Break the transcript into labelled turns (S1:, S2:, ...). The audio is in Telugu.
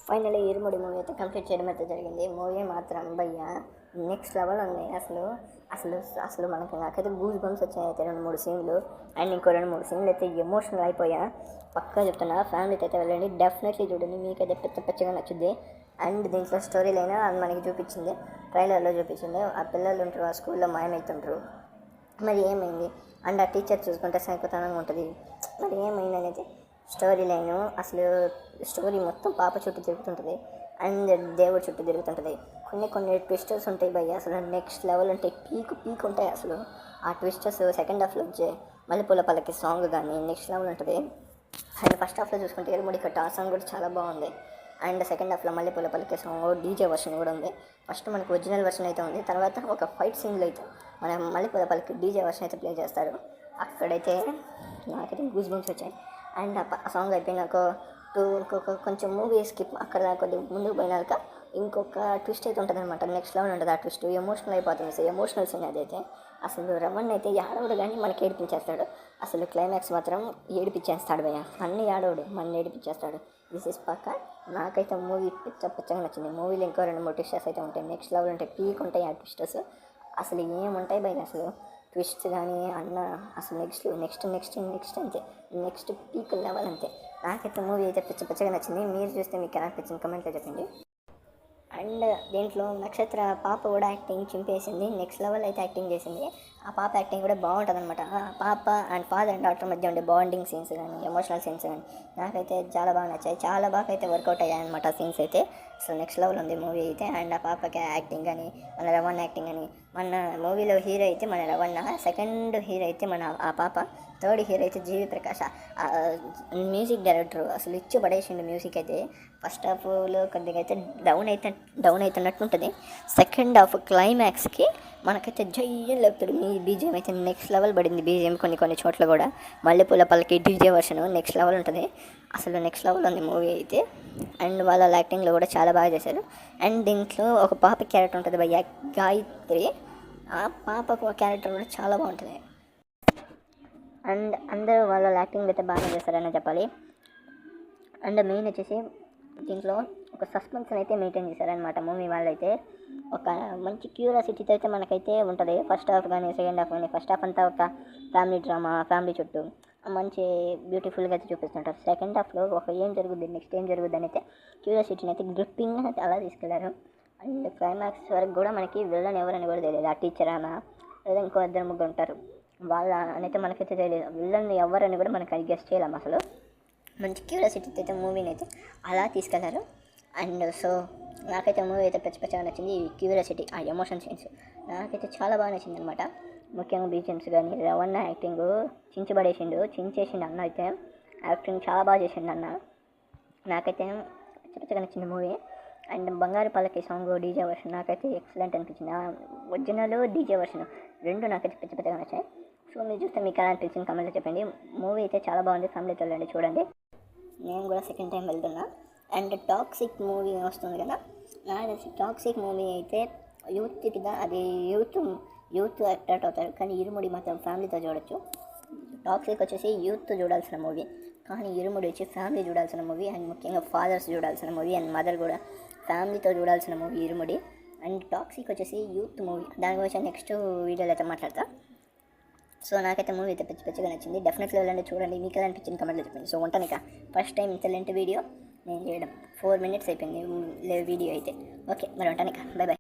S1: ఫైనల్లీ ఇరుముడి మూవీ అయితే కంప్లీట్ చేయడం అయితే జరిగింది. మూవీ మాత్రం భయ్య నెక్స్ట్ లెవెల్ ఉంది. అసలు అసలు అసలు మనకి నాకైతే గూస్ బంప్స్ వచ్చాయి అయితే 2-3 సీన్లు. అండ్ ఇంకో 2-3 సీన్లు అయితే ఎమోషనల్ అయిపోయా. పక్కా చెప్తున్నా, ఫ్యామిలీతో అయితే వెళ్ళండి, డెఫినెట్లీ చూడండి, మీకైతే పచ్చగా నచ్చుద్ది. అండ్ దీంట్లో స్టోరీ లైన్ అది మనకి చూపించింది, ట్రైలర్లో చూపించింది. ఆ పిల్లలు ఉంటారు, ఆ స్కూల్లో మాయమవుతుంటారు, మరి ఏమైంది. అండ్ ఆ టీచర్ చూసుకుంటే సైకోతనంగా ఉంటుంది, మరి ఏమైంది అనేది స్టోరీ లైను. అసలు స్టోరీ మొత్తం పాప చుట్టూ తిరుగుతుంటుంది అండ్ దేవుడి చుట్టూ తిరుగుతుంటుంది. కొన్ని ట్విస్టర్స్ ఉంటాయి భయ్య, అసలు నెక్స్ట్ లెవెల్ ఉంటాయి, పీక్ ఉంటాయి అసలు. ఆ ట్విస్టర్స్ సెకండ్ హాఫ్లో వచ్చే మల్లెపూల పల్లకి సాంగ్ కానీ నెక్స్ట్ లెవెల్ ఉంటుంది. అండ్ ఫస్ట్ హాఫ్లో చూసుకుంటే ఎరుముడి కట్ట ఆ సాంగ్ కూడా చాలా బాగుంది. అండ్ సెకండ్ హాఫ్లో మల్లెపూల పల్లకి సాంగ్ డీజే వర్షన్ కూడా ఉంది. ఫస్ట్ మనకు ఒరిజినల్ వర్షన్ అయితే ఉంది, తర్వాత ఒక ఫైట్ సీన్లో అయితే మన మల్లెపూల పల్లకి డీజే వర్షన్ అయితే ప్లే చేస్తారు. అక్కడైతే నాకైతే గూస్ బంప్స్ వచ్చాయి. అండ్ ఆ సాంగ్ అయిపోయినాక ఇంకొక కొంచెం మూవీ స్కిప్ అక్కడ కొద్దిగా ముందుకు పోయినాక ఇంకొక ట్విస్ట్ అయితే ఉంటుంది అనమాట. నెక్స్ట్ లెవెల్ ఉంటుంది ఆ ట్విస్ట్, ఎమోషనల్ అయిపోతుంది. అసలు ఎమోషనల్ సీన్ అదైతే. అసలు రమణ్ అయితే ఏడవడు కానీ మనకి ఏడిపించేస్తాడు. అసలు క్లైమాక్స్ మాత్రం ఏడిపించేస్తాడు భయ్య, అన్ని ఏడవడు మన ఏడిపించేస్తాడు. దిస్ ఇస్ పక్క. నాకైతే మూవీ పచ్చగా నచ్చింది. మూవీలో ఇంకో 2-3 ట్విస్టర్స్ అయితే ఉంటాయి, నెక్స్ట్ లెవెల్ ఉంటాయి, పీక్ ఉంటాయి ఆ ట్విస్టర్స్. అసలు ఏముంటాయి భయ్య అసలు ట్విస్ట్ కానీ అన్న, అసలు నెక్స్ట్ అంతే, నెక్స్ట్ పీక్ లెవెల్ అంతే. నాకైతే మూవీ అయితే పచ్చగా నచ్చింది. మీరు చూస్తే మీకు ఎలా అనిపించింది కమెంట్లో చెప్పండి. అండ్ దీంట్లో నక్షత్ర పాప కూడా యాక్టింగ్ చింపేసింది, నెక్స్ట్ లెవెల్ అయితే యాక్టింగ్ చేసింది. ఆ పాప యాక్టింగ్ కూడా బాగుంటుంది అనమాట. ఆ పాప అండ్ ఫాదర్ అండ్ డాటర్ మధ్య ఉండే బాండింగ్ సీన్స్ కానీ ఎమోషనల్ సీన్స్ కానీ నాకైతే చాలా బాగా నచ్చాయి, చాలా బాగా అయితే వర్కౌట్ అయ్యాయి అనమాట ఆ సీన్స్ అయితే. అసలు నెక్స్ట్ లెవెల్ ఉంది మూవీ అయితే. అండ్ ఆ పాపకి యాక్టింగ్ కానీ మన రవణ యాక్టింగ్ కానీ, మన మూవీలో హీరో అయితే మన రవణ, సెకండ్ హీరో అయితే మన ఆ పాప, థర్డ్ హీరో అయితే జీవి ప్రకాష్. మ్యూజిక్ డైరెక్టర్ అసలు ఇచ్చి పడేసిండు మ్యూజిక్ అయితే. ఫస్ట్ హాఫ్లో కొద్దిగా అయితే డౌన్ అవుతున్నట్టుంటుంది, సెకండ్ హాఫ్ క్లైమాక్స్కి మనకైతే జయ్యం లేపుతాడు. మీ బీజిఎం అయితే నెక్స్ట్ లెవెల్ పడింది. బీజిఎం కొన్ని చోట్ల కూడా మల్లెపూల పల్లకి డీజే వర్షన్ నెక్స్ట్ లెవెల్ ఉంటుంది. అసలు నెక్స్ట్ లెవెల్ ఉంది మూవీ అయితే. అండ్ వాళ్ళ యాక్టింగ్లో కూడా చాలా బాగా చేశారు. అండ్ దీంట్లో ఒక పాప క్యారెక్టర్ ఉంటుంది భయ్య, గాయత్రి. ఆ పాప క్యారెక్టర్ కూడా చాలా బాగుంటుంది. అండ్ అందరూ వాళ్ళ యాక్టింగ్ అయితే బాగా చేస్తారని చెప్పాలి. అండ్ మెయిన్ వచ్చేసి దీంట్లో ఒక సస్పెన్స్ అయితే మెయింటైన్ చేశారనమాట మూవీ వాళ్ళైతే. ఒక మంచి క్యూరియాసిటీతో అయితే మనకైతే ఉంటుంది ఫస్ట్ హాఫ్ కానీ సెకండ్ హాఫ్ కానీ. ఫస్ట్ హాఫ్ అంతా ఒక ఫ్యామిలీ డ్రామా, ఫ్యామిలీ చుట్టూ మంచి బ్యూటిఫుల్గా అయితే చూపిస్తుంటారు. సెకండ్ హాఫ్లో ఒక ఏం జరుగుద్ది, నెక్స్ట్ ఏం జరుగుద్ది అని అయితే క్యూరియాసిటీని అయితే గ్రిప్పింగ్ అయితే అలా తీసుకెళ్లారు. అండ్ క్లైమాక్స్ వరకు కూడా మనకి విలన్ ఎవరని కూడా తెలియదు. ఆ టీచర్ ఆమె లేదా ఇంకో 2-3 ఉంటారు, వాళ్ళ అనైతే మనకైతే తెలియదు. విలన్ ఎవరని కూడా మనకి గెస్ట్ చేయలేము అసలు. మంచి క్యూరియాసిటీతో అయితే మూవీని అయితే అలా తీసుకెళ్లారు. అండ్ సో నాకైతే మూవీ అయితే పచ్చగా నచ్చింది. ఈ క్యూరియాసిటీ, ఆ ఎమోషన్ సీన్స్ నాకైతే చాలా బాగా నచ్చింది అనమాట. ముఖ్యంగా బీజిఎమ్స్ కానీ రవణ యాక్టింగ్ చించేసిండు అన్న అయితే. యాక్టింగ్ చాలా బాగా చేసిండు అన్న, నాకైతే పచ్చగా నచ్చింది మూవీ. అండ్ బంగారు పల్లకి సాంగ్ డీజే వర్షన్ నాకైతే ఎక్సలెంట్ అనిపించింది. ఒరిజినల్ డీజే వర్షన్ రెండు నాకైతే పచ్చగా నచ్చాయి. సో మీరు చూస్తే మీకు ఎలా అనిపించింది కమెంట్లో చెప్పండి. మూవీ అయితే చాలా బాగుంది, ఫ్యామిలీతో వెళ్ళండి చూడండి. నేను కూడా సెకండ్ టైం వెళ్తున్నా. అండ్ టాక్సిక్ మూవీ వస్తుంది కదా, టాక్సిక్ మూవీ అయితే యూత్కి అది యూత్ అట్రాక్ట్ అవుతారు, కానీ ఇరుముడి మాత్రం ఫ్యామిలీతో చూడొచ్చు. టాక్సిక్ వచ్చేసి యూత్ చూడాల్సిన మూవీ, కానీ ఇరుముడి వచ్చి ఫ్యామిలీ చూడాల్సిన మూవీ. అండ్ ముఖ్యంగా ఫాదర్స్ చూడాల్సిన మూవీ, అండ్ మదర్ కూడా ఫ్యామిలీతో చూడాల్సిన మూవీ ఇరుముడి. అండ్ టాక్సిక్ వచ్చేసి యూత్ మూవీ, దాని గురించి నెక్స్ట్ వీడియోలో అయితే మాట్లాడతా. సో నాకైతే మూవీ అయితే పచ్చగా నచ్చింది. డెఫినెట్లీ వెళ్ళండి చూడండి, మీకు ఎలా అనిపించింది కమెంట్లో చెప్పండి. సో ఉంటాను ఫస్ట్ టైం ఇంత లెంట్ వీడియో నేను చేయడం 4 minutes అయిపోయింది వీడియో అయితే. ఓకే మరి ఉంటాను, బై బై.